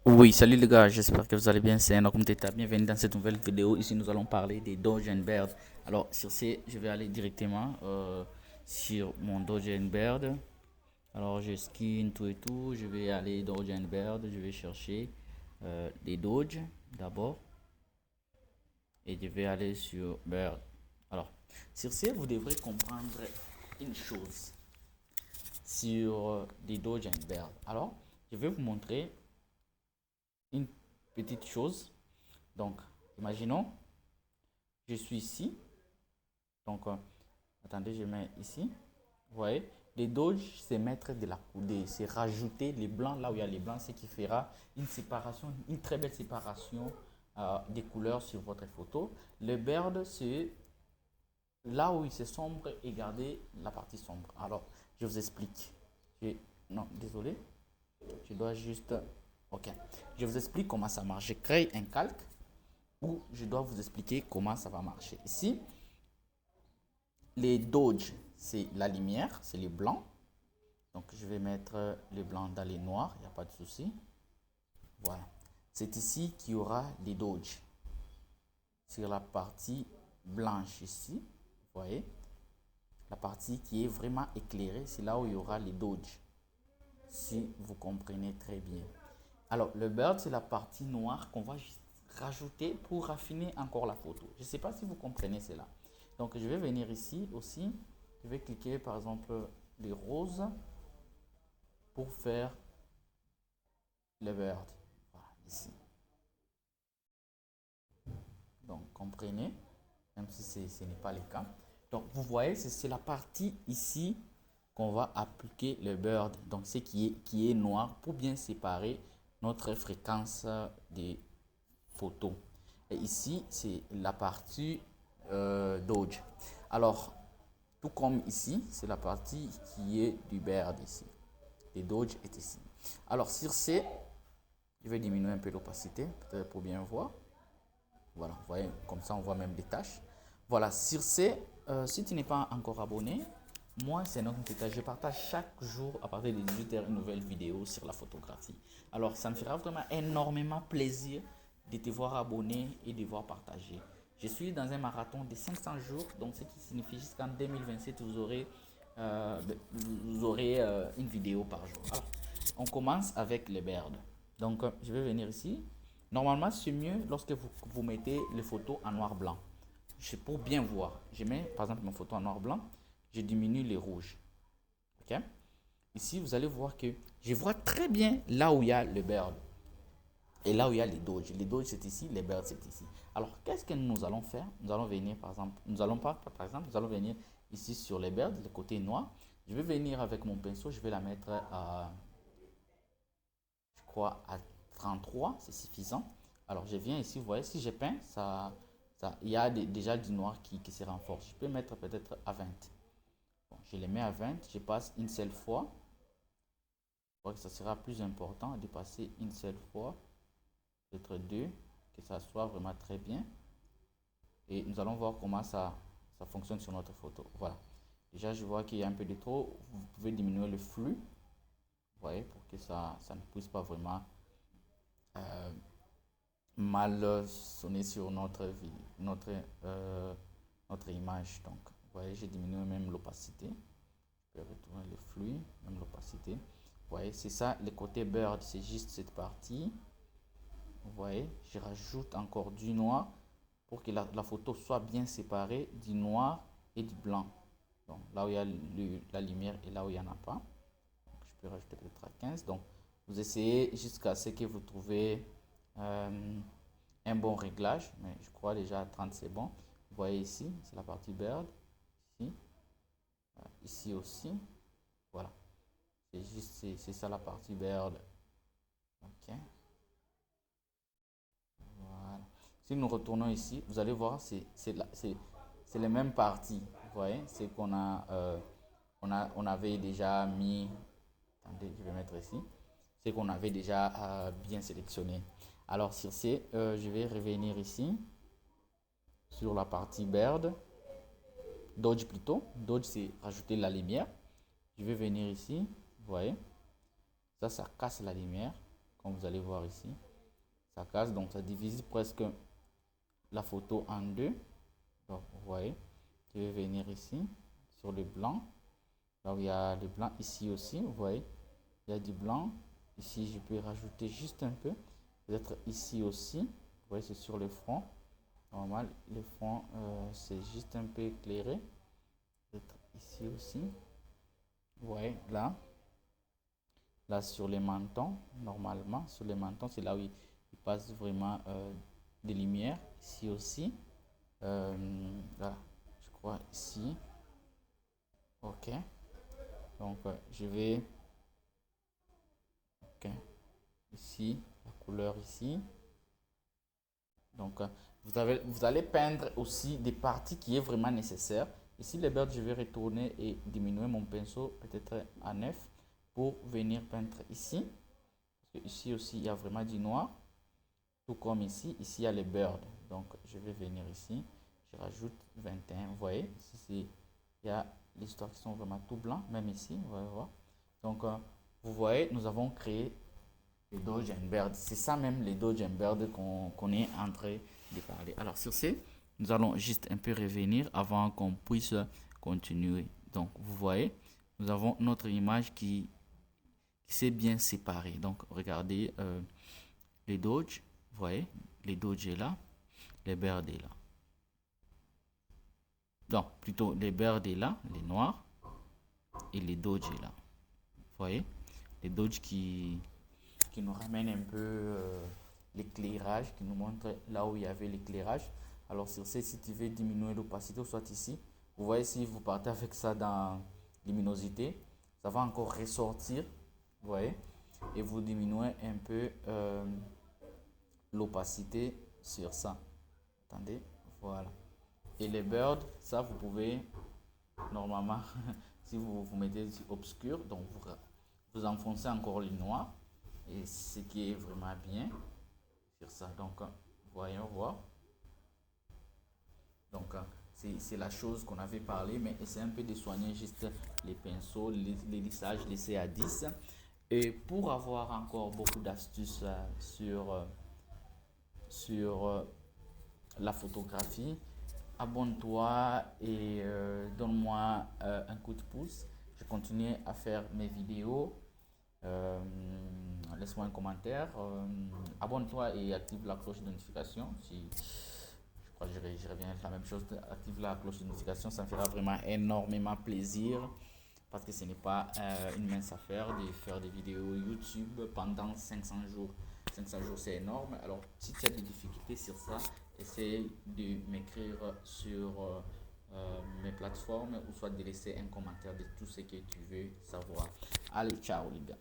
Oui, salut les gars, j'espère que vous allez bien, c'est Enoch Mteta. Bienvenue dans cette nouvelle vidéo. Ici, nous allons parler des Doge and Bird. Alors, sur ce, je vais aller directement sur mon Doge and Bird. Alors, je skin tout et tout. Je vais aller Doge and Bird. Je vais chercher des Doge d'abord. Et je vais aller sur Bird. Alors, sur ce, vous devrez comprendre une chose sur des Doge and Bird. Alors, je vais vous montrer une petite chose. Donc, imaginons, je suis ici. Donc, attendez, je mets ici. Vous voyez, les Doge, c'est mettre de la coulée, c'est rajouter les blancs là où il y a les blancs, ce qui fera une séparation, une très belle séparation des couleurs sur votre photo. Le bird, c'est là où il c'est sombre et garder la partie sombre. Alors, je vous explique. Non, désolé, je dois juste. Ok, je vous explique comment ça marche. Je crée un calque où je dois vous expliquer comment ça va marcher. Ici, les Doge, c'est la lumière, c'est les blancs. Donc, je vais mettre les blancs dans les noirs, il n'y a pas de souci. Voilà. C'est ici qu'il y aura les Doge. Sur la partie blanche ici, vous voyez, la partie qui est vraiment éclairée, c'est là où il y aura les Doge. Si vous comprenez très bien. Alors, le bird, c'est la partie noire qu'on va rajouter pour raffiner encore la photo. Je ne sais pas si vous comprenez cela. Donc, je vais venir ici aussi. Je vais cliquer par exemple les roses pour faire le bird. Voilà, ici. Donc, comprenez, même si ce n'est pas le cas. Donc, vous voyez, c'est la partie ici qu'on va appliquer le bird. Donc, ce qui est noir pour bien séparer notre fréquence des photos. Et ici, c'est la partie Doge. Alors, tout comme ici, c'est la partie qui est du bird ici. Les Doge est ici. Alors, sur ce, je vais diminuer un peu l'opacité, peut-être pour bien voir. Voilà, vous voyez, comme ça, on voit même les tâches. Voilà, sur ce, si tu n'es pas encore abonné, moi, c'est notre Teta. Je partage chaque jour à partir de 18h une nouvelle vidéo sur la photographie. Alors, ça me fera vraiment énormément plaisir de te voir abonné et de voir partager. Je suis dans un marathon de 500 jours, donc ce qui signifie jusqu'en 2027, vous aurez une vidéo par jour. Alors, on commence avec les birds. Donc, je vais venir ici. Normalement, c'est mieux lorsque vous mettez les photos en noir-blanc. Pour bien voir. Je mets par exemple ma photo en noir-blanc. Je diminue les rouges. Ok. Ici, vous allez voir que je vois très bien là où il y a le bird. Et là où il y a les doges. Les doges, c'est ici, les birds, c'est ici. Alors, qu'est-ce que nous allons faire? Nous allons venir, par exemple, nous allons pas, par exemple, nous allons venir ici sur les birds, le côté noir. Je vais venir avec mon pinceau, je vais la mettre à, je crois, à 33, c'est suffisant. Alors, je viens ici, vous voyez, si je peins, il y a déjà du noir qui se renforce. Je peux mettre peut-être à 20. Bon, je les mets à 20, je passe une seule fois. Je crois que ça sera plus important de passer une seule fois, peut-être deux, que ça soit vraiment très bien. Et nous allons voir comment ça fonctionne sur notre photo. Voilà. Déjà, je vois qu'il y a un peu de trop. Vous pouvez diminuer le flux, vous voyez, pour que ça ne puisse pas vraiment euh, mal sonner sur notre image. Donc, vous voyez, j'ai diminué même l'opacité. Je peux retourner le flux, même l'opacité. Vous voyez, c'est ça, le côté bird, c'est juste cette partie. Vous voyez, je rajoute encore du noir pour que la photo soit bien séparée du noir et du blanc. Donc, là où il y a la lumière et là où il n'y en a pas. Donc, je peux rajouter peut-être à 15. Donc, vous essayez jusqu'à ce que vous trouvez un bon réglage. Mais je crois déjà à 30 c'est bon. Vous voyez ici, c'est la partie bird. Ici, ici aussi. Voilà. C'est juste, c'est ça la partie bird. Ok. Voilà. Si nous retournons ici, vous allez voir, c'est les mêmes parties. Vous voyez, c'est qu'on a, on avait déjà mis. Attendez, je vais mettre ici. C'est qu'on avait déjà bien sélectionné. Alors sur ce, je vais revenir ici sur la partie bird. Dodge plutôt. Dodge, c'est rajouter la lumière. Je vais venir ici. Vous voyez, ça casse la lumière. comme vous allez voir ici. Ça casse, donc ça divise presque la photo en deux. Donc vous voyez, je vais venir ici sur le blanc. Là où il y a le blanc ici aussi, vous voyez, il y a du blanc. Ici, je peux rajouter juste un peu. Peut-être ici aussi. Vous voyez, c'est sur le front. Normal, le front, c'est juste un peu éclairé. Peut-être ici aussi. Vous voyez, là. Là, sur les mentons, normalement, sur les mentons, c'est là où il passe vraiment des lumières. Ici aussi. Là, je crois ici. Ok. Donc, je vais... Ok. Ici, la couleur ici. Donc, vous allez peindre aussi des parties qui est vraiment nécessaire. Ici, les birds, je vais retourner et diminuer mon pinceau peut-être à 9 pour venir peindre ici. Parce que ici aussi, il y a vraiment du noir. Tout comme ici, ici, il y a les birds. Donc, je vais venir ici. Je rajoute 21. Vous voyez, ici, il y a les histoires qui sont vraiment tout blancs. Même ici, vous voyez voir. Donc, vous voyez, nous avons créé les Dodge Bird. C'est ça même les Dodge Bird qu'on est en train de parler. Alors sur ce, nous allons juste un peu revenir avant qu'on puisse continuer. Donc vous voyez, nous avons notre image qui s'est bien séparée. Donc regardez les Dodge, vous voyez, les Dodge est là, les Bird est là. Donc plutôt les Bird est là, les noirs, et les Dodge est là. Vous voyez, les Dodge qui nous ramène un peu l'éclairage, qui nous montre là où il y avait l'éclairage. Alors sur ce, si tu veux diminuer l'opacité, soit ici, vous voyez, si vous partez avec ça dans luminosité, ça va encore ressortir, vous voyez, et vous diminuez un peu l'opacité sur ça. Attendez, voilà. Et les birds, ça vous pouvez normalement, si vous mettez obscur, donc vous enfoncez encore le noir. Et ce qui est vraiment bien sur ça. Donc, voyons voir. Donc, c'est la chose qu'on avait parlé, mais essayez un peu de soigner juste les pinceaux, les lissages laissés à 10. Et pour avoir encore beaucoup d'astuces sur la photographie, abonne-toi et donne-moi un coup de pouce. Je continue à faire mes vidéos. Laisse-moi un commentaire, abonne-toi et active la cloche de notification. Si je crois que je reviens la même chose, active la cloche de notification, ça me fera vraiment énormément plaisir parce que ce n'est pas une mince affaire de faire des vidéos YouTube pendant 500 jours. 500 jours, c'est énorme. Alors, si tu as des difficultés sur ça, essaye de m'écrire sur mes plateformes ou soit de laisser un commentaire de tout ce que tu veux savoir. Allez, ciao les gars.